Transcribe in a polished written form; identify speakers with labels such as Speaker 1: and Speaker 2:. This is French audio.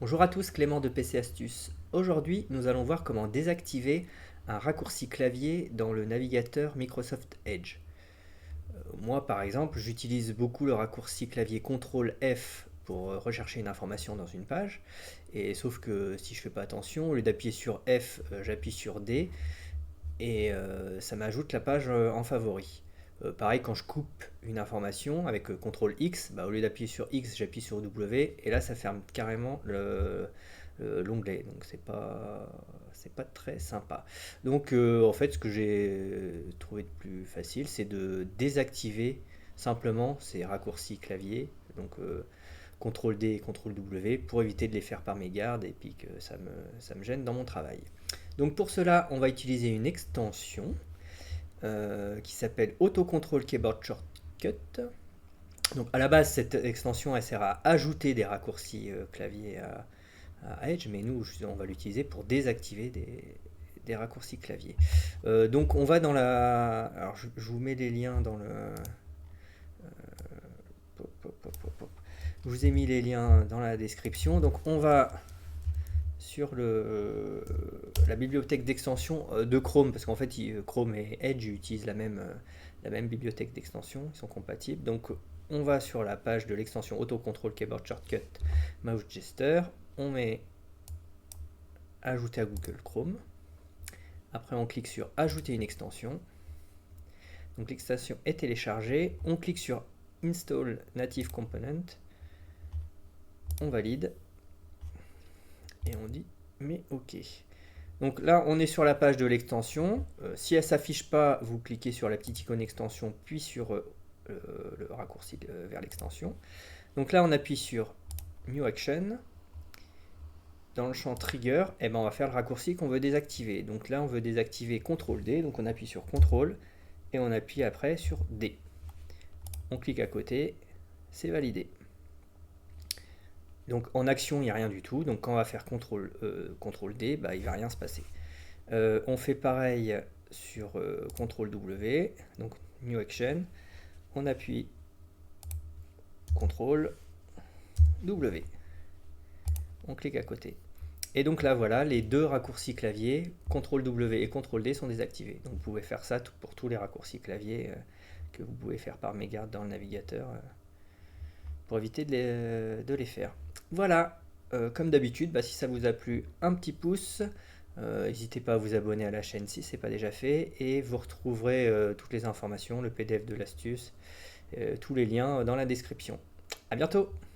Speaker 1: Bonjour à tous, Clément de PC Astuces. Aujourd'hui, nous allons voir comment désactiver un raccourci clavier dans le navigateur Microsoft Edge. Moi, par exemple, j'utilise beaucoup le raccourci clavier CTRL F pour rechercher une information dans une page. Et sauf que si je fais pas attention, au lieu d'appuyer sur F, j'appuie sur D et ça m'ajoute la page en favori. Pareil, quand je coupe une information avec CTRL X, au lieu d'appuyer sur X, j'appuie sur W, et là ça ferme carrément l'onglet, donc c'est pas très sympa. Donc en fait, ce que j'ai trouvé de plus facile, c'est de désactiver simplement ces raccourcis clavier, donc CTRL D et CTRL W, pour éviter de les faire par mégarde et puis que ça me gêne dans mon travail. Donc pour cela, on va utiliser une extension qui s'appelle Autocontrol Keyboard Shortcut. Donc à la base, cette extension elle sert à ajouter des raccourcis clavier à Edge, mais nous on va l'utiliser pour désactiver des raccourcis clavier. Donc on va dans la... Alors je vous mets les liens dans le... Je vous ai mis les liens dans la description. Donc on va sur la bibliothèque d'extension de Chrome, parce qu'en fait Chrome et Edge utilisent la même bibliothèque d'extension, ils sont compatibles. Donc on va sur la page de l'extension Autocontrol Keyboard Shortcut Mouse Gesture, on met ajouter à Google Chrome, après on clique sur ajouter une extension, donc l'extension est téléchargée, on clique sur Install Native Component, on valide et on dit mais ok. Donc là, on est sur la page de l'extension. Si elle ne s'affiche pas, vous cliquez sur la petite icône extension, puis sur le raccourci vers l'extension. Donc là, on appuie sur New Action. Dans le champ Trigger, on va faire le raccourci qu'on veut désactiver. Donc là, on veut désactiver CTRL D. Donc on appuie sur CTRL et on appuie après sur D. On clique à côté, c'est validé. Donc en action, il n'y a rien du tout. Donc quand on va faire CTRL D, il ne va rien se passer. On fait pareil sur CTRL W, donc New Action. On appuie CTRL W. On clique à côté. Et donc là, voilà, les deux raccourcis clavier, CTRL W et CTRL D sont désactivés. Donc vous pouvez faire ça pour tous les raccourcis clavier que vous pouvez faire par mégarde dans le navigateur pour éviter de les faire. Voilà, comme d'habitude, si ça vous a plu, un petit pouce. N'hésitez pas à vous abonner à la chaîne si ce n'est pas déjà fait. Et vous retrouverez toutes les informations, le PDF de l'astuce, tous les liens dans la description. A bientôt!